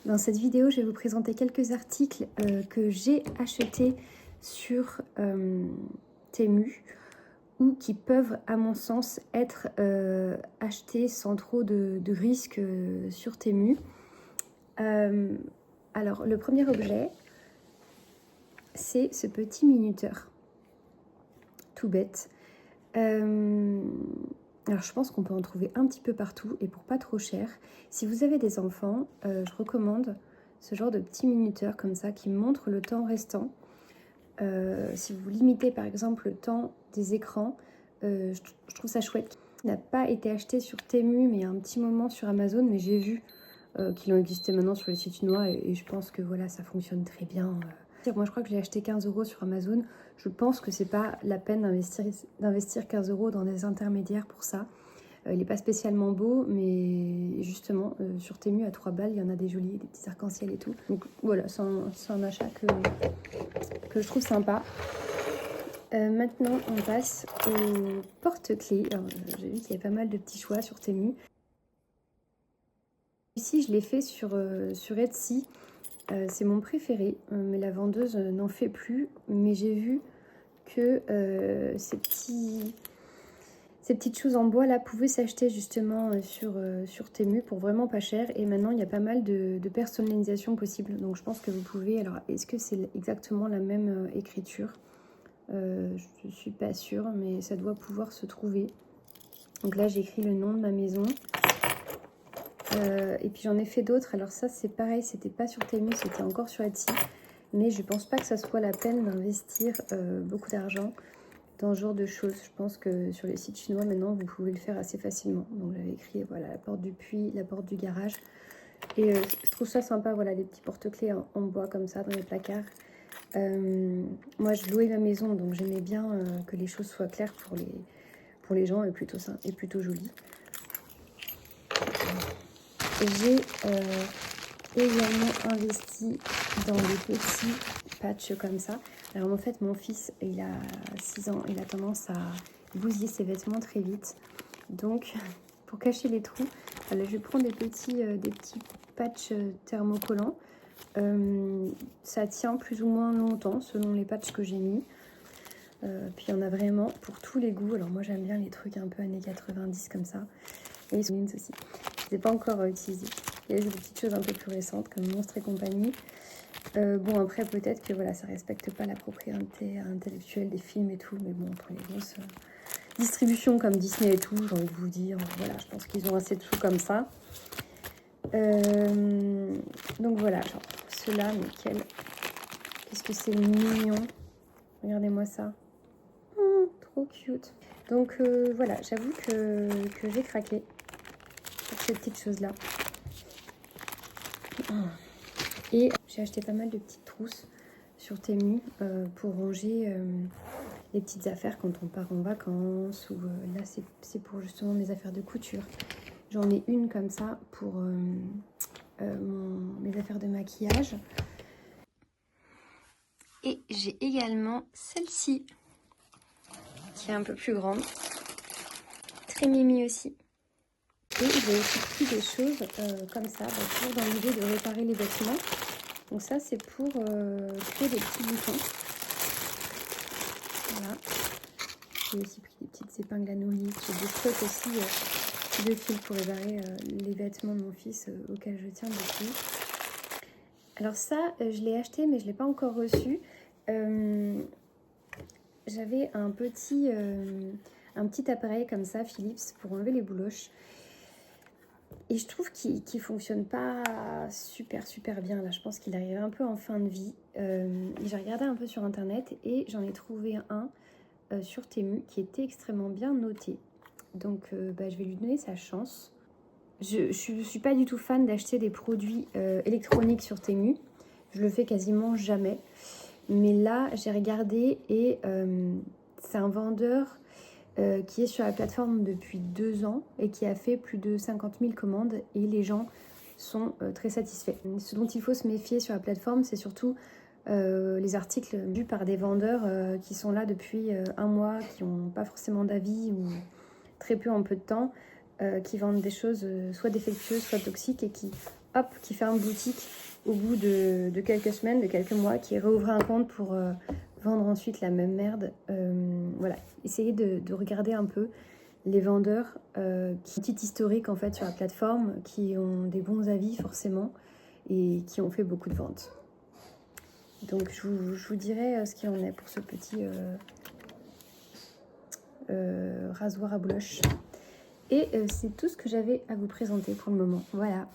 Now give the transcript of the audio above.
Dans cette vidéo, je vais vous présenter quelques articles que j'ai achetés sur Temu ou qui peuvent, à mon sens, être achetés sans trop de risques sur Temu. Alors, le premier objet, c'est ce petit minuteur, tout bête. Alors je pense qu'on peut en trouver un petit peu partout et pour pas trop cher. Si vous avez des enfants, je recommande ce genre de petit minuteur comme ça qui montre le temps restant. Si vous limitez par exemple le temps des écrans, je trouve ça chouette. Il n'a pas été acheté sur Temu mais il y a un petit moment sur Amazon, mais j'ai vu qu'il en existait maintenant sur les sites chinois et je pense que voilà, ça fonctionne très bien. Moi je crois que j'ai acheté 15 € sur Amazon. Je pense que c'est pas la peine d'investir 15 € dans des intermédiaires pour ça. Il n'est pas spécialement beau, mais justement sur Temu à 3 balles, il y en a des jolis, des petits arcs-en-ciel et tout. Donc voilà, c'est un achat que je trouve sympa. Maintenant on passe au porte-clés. J'ai vu qu'il y avait pas mal de petits choix sur Temu. Ici je l'ai fait sur Etsy. C'est mon préféré, mais la vendeuse n'en fait plus. Mais j'ai vu que ces petites choses en bois là pouvaient s'acheter justement sur Temu pour vraiment pas cher. Et maintenant il y a pas mal de personnalisation possible. Donc je pense que vous pouvez... Alors est-ce que c'est exactement la même écriture? Je suis pas sûre, mais ça doit pouvoir se trouver. Donc là j'ai écrit le nom de ma maison. Et puis j'en ai fait d'autres. Alors ça c'est pareil, c'était pas sur Temu, c'était encore sur Etsy. Mais je pense pas que ça soit la peine d'investir beaucoup d'argent dans ce genre de choses. Je pense que sur les sites chinois maintenant vous pouvez le faire assez facilement. Donc j'avais écrit voilà, la porte du puits, la porte du garage. Et je trouve ça sympa, voilà, des petits porte-clés en bois comme ça dans les placards. Moi je louais ma maison, donc j'aimais bien que les choses soient claires pour les gens et plutôt jolies. J'ai également investi dans des petits patchs comme ça. Alors en fait mon fils il a 6 ans, il a tendance à bousiller ses vêtements très vite. Donc pour cacher les trous, voilà, je prends des petits patchs thermocollants. Ça tient plus ou moins longtemps selon les patchs que j'ai mis. Puis il y en a vraiment pour tous les goûts. Alors moi j'aime bien les trucs un peu années 90 comme ça. Et ils sont aussi. Je ne les ai pas encore utilisés. Il y a des petites choses un peu plus récentes comme Monstres et compagnie. Bon après peut-être que voilà, ça respecte pas la propriété intellectuelle des films et tout. Mais bon, pour les grosses distributions comme Disney et tout, j'ai envie de vous dire, voilà, je pense qu'ils ont assez de sous comme ça. Donc voilà, genre ceux-là, mais qu'est-ce que c'est mignon. Regardez-moi ça. Trop cute. Donc voilà, j'avoue que j'ai craqué pour ces petites choses-là. Et j'ai acheté pas mal de petites trousses sur Temu pour ranger les petites affaires quand on part en vacances. Ou là, c'est pour justement mes affaires de couture. J'en ai une comme ça pour mes affaires de maquillage. Et j'ai également celle-ci, qui est un peu plus grande. Très mimi aussi. Et j'ai aussi pris des choses comme ça, toujours dans l'idée de réparer les vêtements. Donc ça, c'est pour créer des petits boutons. Voilà. J'ai aussi pris des petites épingles à nourrice. J'ai des spots aussi de fil pour réparer les vêtements de mon fils auxquels je tiens beaucoup. Alors ça, je l'ai acheté, mais je ne l'ai pas encore reçu. J'avais un petit appareil comme ça, Philips, pour enlever les bouloches. Et je trouve qu'il ne fonctionne pas super bien. Là, je pense qu'il arrive un peu en fin de vie. J'ai regardé un peu sur internet et j'en ai trouvé un sur Temu qui était extrêmement bien noté. Donc je vais lui donner sa chance. Je suis pas du tout fan d'acheter des produits électroniques sur Temu. Je le fais quasiment jamais. Mais là, j'ai regardé et c'est un vendeur qui est sur la plateforme depuis 2 ans et qui a fait plus de 50 000 commandes et les gens sont très satisfaits. Ce dont il faut se méfier sur la plateforme, c'est surtout les articles vus par des vendeurs qui sont là depuis 1 mois, qui n'ont pas forcément d'avis ou très peu en peu de temps, qui vendent des choses soit défectueuses, soit toxiques et qui hop, qui ferme boutique au bout de quelques semaines, de quelques mois, qui réouvre un compte pour vendre ensuite la même merde. Voilà, essayez de regarder un peu les vendeurs qui ont un petit historique en fait sur la plateforme, qui ont des bons avis forcément et qui ont fait beaucoup de ventes. Donc je vous dirai ce qu'il en est pour ce petit rasoir à bouloche. Et c'est tout ce que j'avais à vous présenter pour le moment. Voilà.